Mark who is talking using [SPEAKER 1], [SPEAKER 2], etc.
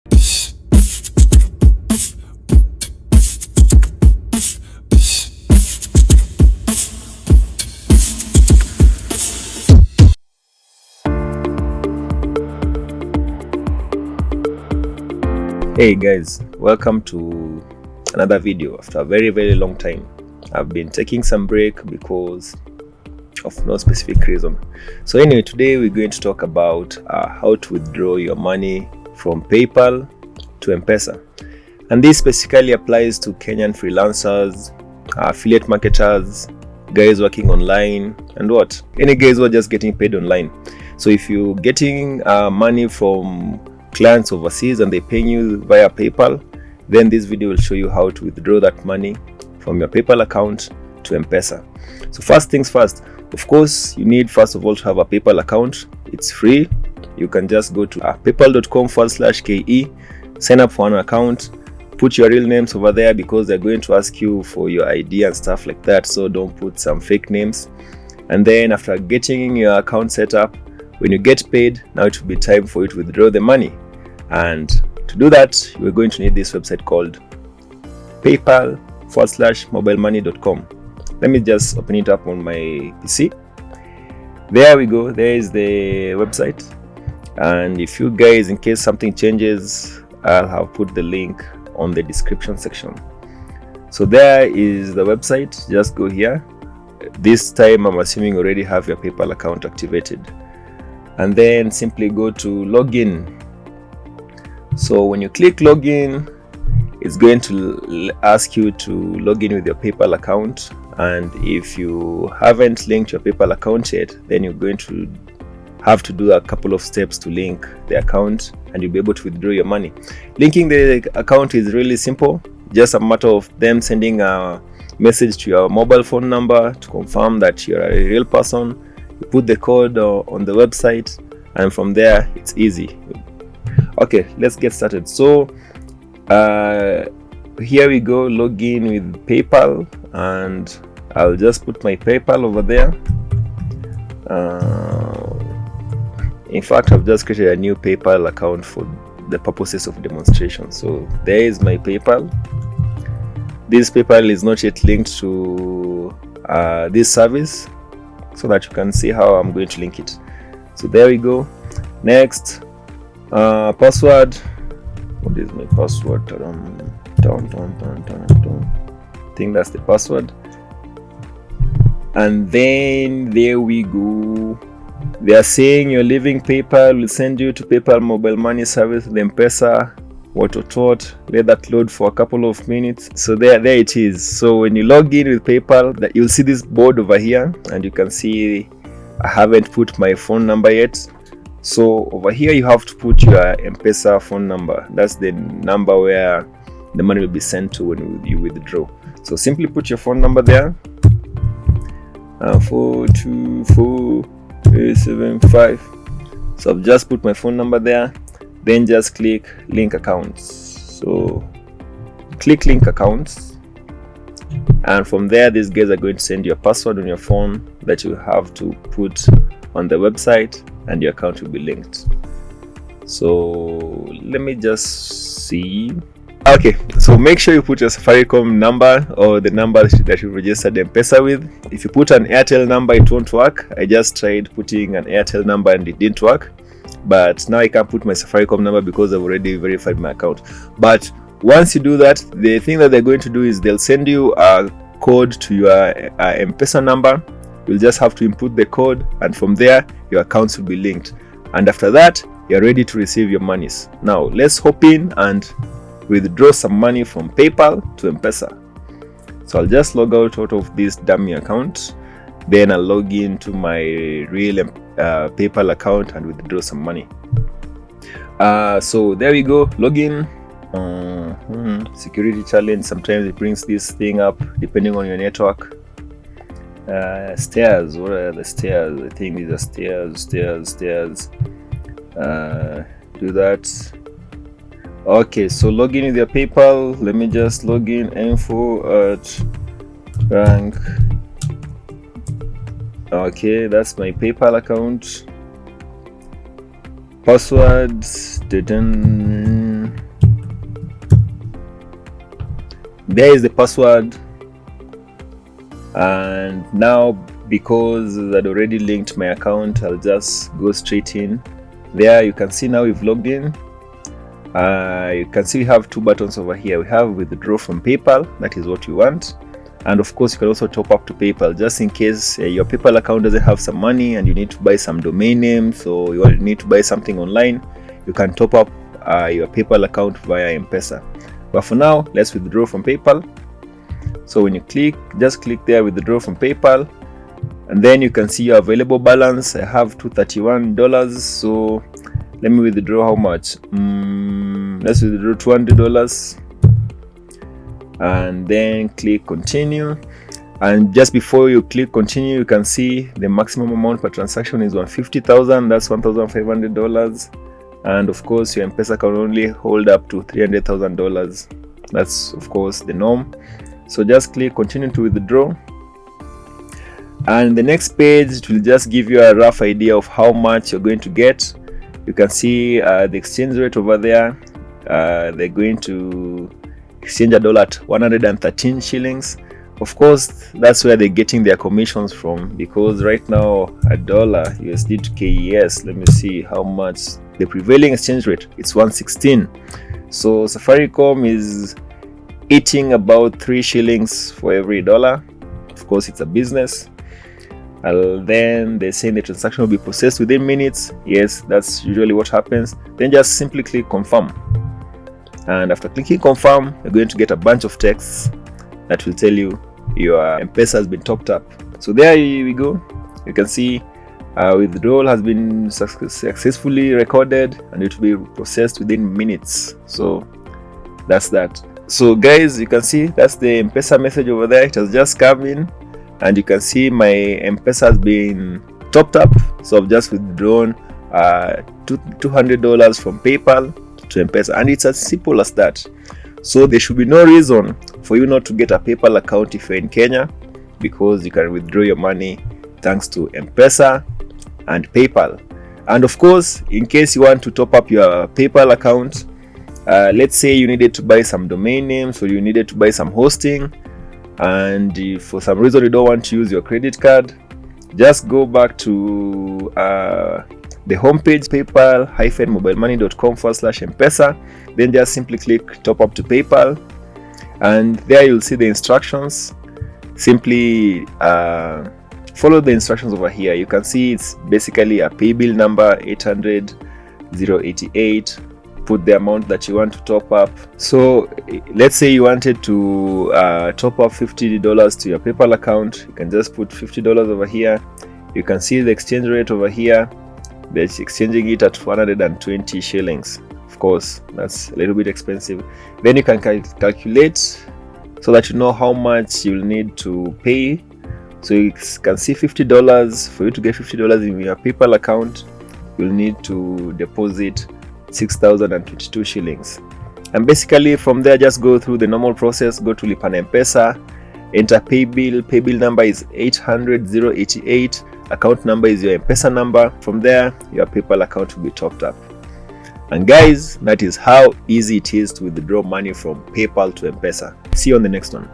[SPEAKER 1] Hey guys, welcome to another video after a very long time. I've been taking some break because of no specific reason. So anyway, today we're going to talk about how to withdraw your money from PayPal to PESA. And this specifically applies to Kenyan freelancers, affiliate marketers, guys working online, and any guys who are just getting paid online. So if you're getting money from clients overseas and they're paying you via PayPal, then this video will show you how to withdraw that money from your PayPal account to PESA. So first things first, of course, you need first of all to have a PayPal account. It's free. You can just go to paypal.com/ke, sign up for an account, put your real names over there because they're going to ask you for your ID and stuff like that. So don't put some fake names. And then after getting your account set up, when you get paid, now it will be time for you to withdraw the money. And to do that, we're going to need this website called paypal.com/mobilemoney.com. Let me just open it up on my PC. There we go. There is the website. And if you guys, in case something changes, I'll have put the link on the description section. So there is the website. Just go here. This time, I'm assuming you already have your PayPal account activated. And then simply go to login. So when you click login, it's going to ask you to log in with your PayPal account. And if you haven't linked your PayPal account yet, then you're going to have to do a couple of steps to link the account and you'll be able to withdraw your money. Linking the account is really simple. Just a matter of them sending a message to your mobile phone number to confirm that you're a real person. You put the code on the website, and from there it's easy. Okay, let's get started. So here we go, log in with PayPal, and I'll just put my PayPal over there. In fact, I've just created a new PayPal account for the purposes of demonstration. So there is my PayPal. This PayPal is not yet linked to this service, so that you can see how I'm going to link it. So there we go. Next, password. What is my password? I think that's the password. And then there we go. They are saying you're leaving PayPal. Will send you to PayPal mobile money service, the PESA. Let that load for a couple of minutes. So there it is. So when you log in with PayPal, that you'll see this board over here, and you can see I haven't put my phone number yet. So over here you have to put your PESA phone number. That's the number where the money will be sent to when you withdraw. So simply put your phone number there. 424875. So I've just put my phone number there. Then just click link accounts. So click link accounts, and from there these guys are going to send you a password on your phone that you have to put on the website, and your account will be linked. So let me just see. Okay, so make sure you put your Safaricom number or the number that you registered PESA with. If you put an Airtel number, it won't work. I just tried putting an Airtel number and it didn't work. But now I can't put my Safaricom number because I've already verified my account. But once you do that, the thing that they're going to do is they'll send you a code to your PESA number. You'll just have to input the code, and from there your accounts will be linked. And after that, you're ready to receive your monies. Now let's hop in and withdraw some money from PayPal to PESA. So I'll just log out of this dummy account. Then I'll log into my real PayPal account and withdraw some money. So there we go, login. Security challenge, sometimes it brings this thing up depending on your network. Stairs, what are the stairs? I think these are stairs. Do that. Okay, so log in with your PayPal. Let me just log in. info@bank. Okay, that's my PayPal account. Passwords. There is the password, and now because I'd already linked my account, I'll just go straight in. There you can see now we've logged in. You can see we have two buttons over here. We have withdraw from PayPal, that is what you want, and of course you can also top up to PayPal just in case your PayPal account doesn't have some money and you need to buy some domain names, or you need to buy something online. You can top up your PayPal account via M-PESA. But for now, let's withdraw from PayPal. So when you just click there, withdraw from PayPal, and then you can see your available balance. I have $231, so let me withdraw how much. Let's withdraw $200, and then click continue. And just before you click continue, you can see the maximum amount per transaction is $150,000. That's $1,500, and of course your M-PESA can only hold up to $300,000. That's of course the norm. So just click continue to withdraw, and the next page it will just give you a rough idea of how much you're going to get. You can see the exchange rate over there. They're going to exchange $1 at 113 shillings. Of course, that's where they're getting their commissions from, because right now $1 USD to KES, let me see how much the prevailing exchange rate, it's 116. So Safaricom is eating about 3 shillings for every dollar. Of course, it's a business. Then they're saying the transaction will be processed within minutes. Yes, that's usually what happens. Then just simply click confirm, and after clicking confirm, you're going to get a bunch of texts that will tell you your M-PESA has been topped up. So there we go. You can see withdrawal has been successfully recorded, and it will be processed within minutes. So that's that. So guys, you can see that's the M-PESA message over there. It has just come in, and you can see my M-PESA has been topped up. So I've just withdrawn $200 from PayPal to M-PESA, and it's as simple as that. So there should be no reason for you not to get a PayPal account if you're in Kenya, because you can withdraw your money thanks to M-PESA and PayPal. And of course, in case you want to top up your PayPal account, let's say you needed to buy some domain names, or you needed to buy some hosting, and if for some reason you don't want to use your credit card, just go back to the homepage, paypal-mobilemoney.com/M-PESA. Then just simply click top up to PayPal, and there you'll see the instructions. Simply follow the instructions over here. You can see it's basically a pay bill number 800-088. Put the amount that you want to top up. So let's say you wanted to top up $50 to your PayPal account. You can just put $50 over here. You can see the exchange rate over here. They're exchanging it at 120 shillings. Of course, that's a little bit expensive. Then you can calculate so that you know how much you'll need to pay. So you can see $50. For you to get $50 in your PayPal account, you'll need to deposit 6,022 shillings. And basically from there, just go through the normal process. Go to Lipa na M-PESA, enter pay bill number is 800-088, account number is your M-PESA number. From there, your PayPal account will be topped up. And guys, that is how easy it is to withdraw money from PayPal to M-PESA. See you on the next one.